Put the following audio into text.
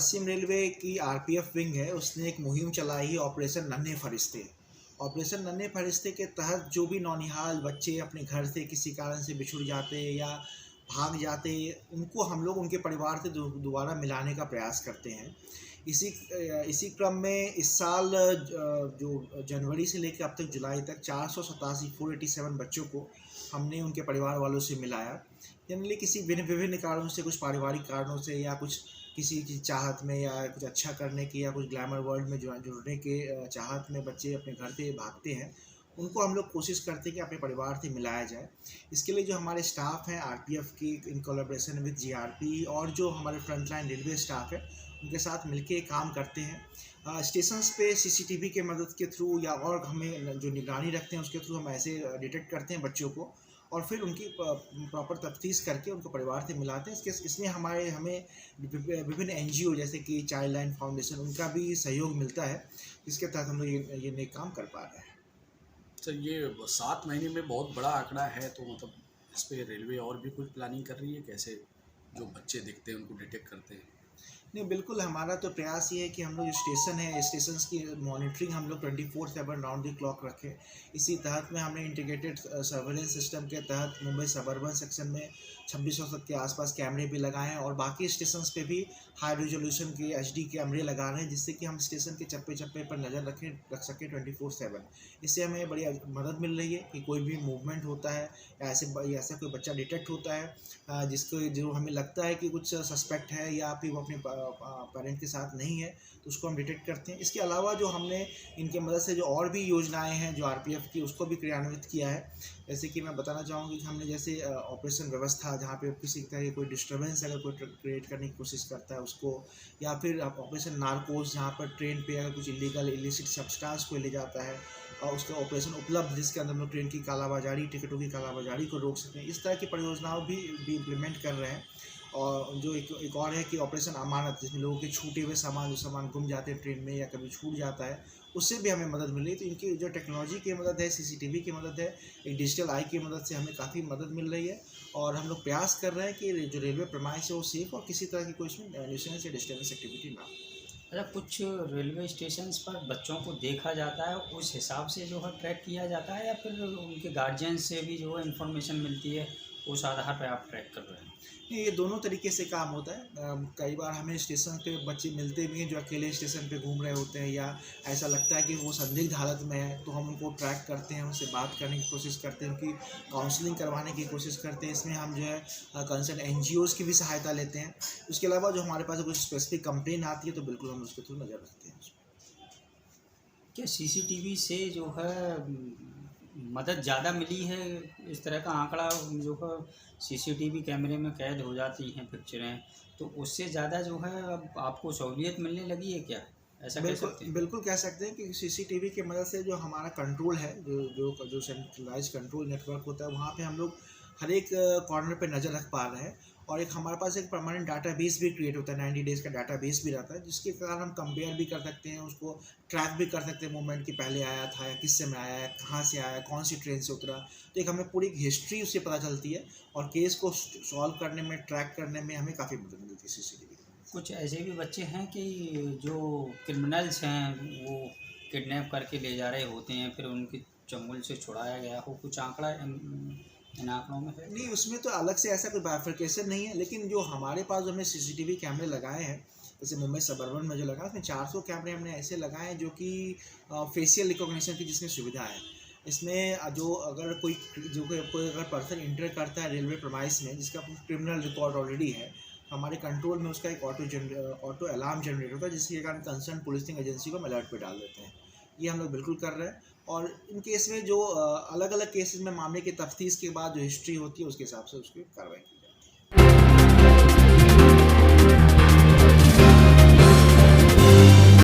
पश्चिम railway की RPF wing है, उसने एक मुहिम चलाई है ऑपरेशन नन्हे फरिश्ते। ऑपरेशन नन्हे फरिश्ते के तहत जो भी नौनिहाल बच्चे अपने घर से किसी कारण से बिछुड़ जाते या भाग जाते, उनको हम लोग उनके परिवार से दोबारा मिलाने का प्रयास करते हैं। इसी इसी क्रम में इस साल जो जनवरी से लेकर अब तक जुलाई तक 487 बच्चों को हमने उनके परिवार वालों से मिलाया। जनरली किसी विभिन्न कारणों से, कुछ पारिवारिक कारणों से या कुछ किसी की चाहत में या कुछ अच्छा करने की या कुछ ग्लैमर वर्ल्ड में जुड़ने के चाहत में बच्चे अपने घर से भागते हैं। उनको हम लोग कोशिश करते हैं कि अपने परिवार से मिलाया जाए। इसके लिए जो हमारे स्टाफ हैं आरपीएफ की इन कोलैबोरेशन विद जीआरपी और जो हमारे फ्रंटलाइन रेलवे स्टाफ है, उनके साथ मिलके काम करते हैं। स्टेशंस पे सीसीटीवी के मदद के थ्रू या और हमें जो निगरानी रखते हैं उसके थ्रू हम ऐसे डिटेक्ट करते हैं बच्चों को और फिर उनकी प्रॉपर तफ्तीश करके उनको परिवार से मिलाते हैं। इसमें हमें विभिन्न एनजीओ जैसे कि चाइल्ड लाइन फाउंडेशन, उनका भी सहयोग मिलता है, जिसके तहत हम लोग ये नए काम कर पा रहे हैं। तो ये 7 महीने में बहुत बड़ा आंकड़ा है, तो मतलब इस पर रेलवे और भी कुछ प्लानिंग कर रही है, कैसे जो बच्चे दिखते हैं उनको डिटेक्ट करते हैं? नहीं, बिल्कुल हमारा तो प्रयास ये है कि हम लोग जो स्टेशन है, स्टेशंस की मॉनिटरिंग हम लोग 24/7 राउंड द क्लॉक रखें। इसी तहत में हमने इंटीग्रेटेड सर्वेलेंस सिस्टम के तहत मुंबई सबअर्बन सेक्शन में 2600 के आसपास कैमरे भी लगाए हैं और बाकी स्टेशंस पे भी हाई रेजोल्यूशन के HD कैमरे लगा रहे हैं, जिससे कि हम स्टेशन के चप्पे चप्पे पर नज़र रख सकें 24/7। इससे हमें बड़ी मदद मिल रही है कि कोई भी मूवमेंट होता है या ऐसा कोई बच्चा डिटेक्ट होता है जो हमें लगता है कि कुछ सस्पेक्ट है या फिर वो अपने पेरेंट के साथ नहीं है, तो उसको हम डिटेक्ट करते हैं। इसके अलावा जो हमने इनके मदद से जो और भी योजनाएं हैं जो आरपीएफ की, उसको भी क्रियान्वित किया है। जैसे कि मैं बताना चाहूँगी कि हमने जैसे ऑपरेशन व्यवस्था, जहाँ पे किसी तरह की कोई डिस्टर्बेंस अगर कोई क्रिएट करने की कोशिश करता है उसको, या फिर ऑपरेशन नार्कोस, जहाँ पर ट्रेन पे अगर कुछ इलिसिट सब्सटेंस को ले जाता है और उसका ऑपरेशन उपलब्ध, जिसके अंदर हम लोग ट्रेन की कालाबाजारी, टिकटों की कालाबाजारी को रोक सकते हैं। इस तरह की परियोजनाओं भी इम्प्लीमेंट कर रहे हैं। और जो एक और है कि ऑपरेशन अमानत, जिसमें लोगों के छूटे हुए जो सामान गुम जाते हैं ट्रेन में या कभी छूट जाता है, उससे भी हमें मदद मिल रही है। तो इनकी जो टेक्नोलॉजी की मदद है, सीसीटीवी की मदद है, एक डिजिटल आई की मदद से हमें काफ़ी मदद मिल रही है और हम लोग प्रयास कर रहे हैं कि जो रेलवे प्रेमाइस है वो सेफ और किसी तरह की कोई इसमें न्यूसेंस या डिस्टर्बेंस एक्टिविटी ना हो। अच्छा, कुछ रेलवे स्टेशंस पर बच्चों को देखा जाता है, उस हिसाब से जो है ट्रैक किया जाता है, या फिर उनके गार्जियन से भी जो है इन्फॉर्मेशन मिलती है, उस आधार पर आप ट्रैक कर रहे हैं? ये दोनों तरीके से काम होता है। कई बार हमें स्टेशन पे बच्चे मिलते भी हैं जो अकेले स्टेशन पे घूम रहे होते हैं या ऐसा लगता है कि वो संदिग्ध हालत में है, तो हम उनको ट्रैक करते हैं, उनसे बात करने की कोशिश करते हैं, उनकी काउंसलिंग करवाने की कोशिश करते हैं। इसमें हम जो है कंसर्न एनजीओज़ की भी सहायता लेते हैं। उसके अलावा जो हमारे पास कुछ स्पेसिफिक कंप्लेन आती है तो बिल्कुल हम उसके थ्रू नज़र रखते हैं। क्या सीसीटीवी से जो है मदद ज़्यादा मिली है? इस तरह का आंकड़ा जो है सीसीटीवी कैमरे में कैद हो जाती हैं पिक्चरें, तो उससे ज़्यादा जो है अब आपको सहूलियत मिलने लगी है क्या? ऐसा कह सकते हैं? बिल्कुल कह सकते हैं कि सीसीटीवी की मदद से जो हमारा कंट्रोल है, जो सेंट्रलाइज कंट्रोल नेटवर्क होता है, वहाँ पे हम लोग हर एक कॉर्नर पे नज़र रख पा रहे हैं और एक हमारे पास एक परमानेंट डाटाबेस भी क्रिएट होता है, 90 डेज़ का डाटाबेस भी रहता है, जिसके कारण हम कंपेयर भी कर सकते हैं, उसको ट्रैक भी कर सकते हैं मूवमेंट की, पहले आया था या किस समय आया है, कहाँ से आया, कौन सी ट्रेन से उतरा। तो एक हमें पूरी हिस्ट्री उससे पता चलती है और केस को सॉल्व करने में, ट्रैक करने में हमें काफ़ी मदद मिलती है सीसीटीवी। कुछ ऐसे भी बच्चे हैं कि जो क्रिमिनल्स हैं वो किडनैप करके ले जा रहे होते हैं, फिर उनके चंगुल से छुड़ाया गया हो, कुछ आंकड़ा इन आंकड़ों में है? नहीं, उसमें तो अलग से ऐसा कोई बाइफरकेशन नहीं है, लेकिन जो हमारे पास जो हमने सीसीटीवी कैमरे लगाए हैं, जैसे मुंबई सबअर्बन में जो लगा, उसमें 400 कैमरे हमने ऐसे लगाए हैं जो कि फेशियल रिकॉग्निशन की जिसमें सुविधा है। इसमें जो अगर कोई अगर पर्सन इंटर करता है रेलवे प्रेमाइस में जिसका क्रिमिनल रिकॉर्ड ऑलरेडी है, हमारे कंट्रोल में उसका एक ऑटो अलार्म जनरेट होता है, जिसके कारण कंसर्न पुलिसिंग एजेंसी को हम अलर्ट पे डाल देते हैं। ये हम लोग बिल्कुल कर रहे हैं और इन केस में जो अलग अलग केसेस में मामले की तफ्तीश के बाद जो हिस्ट्री होती है उसके हिसाब से उसकी कार्रवाई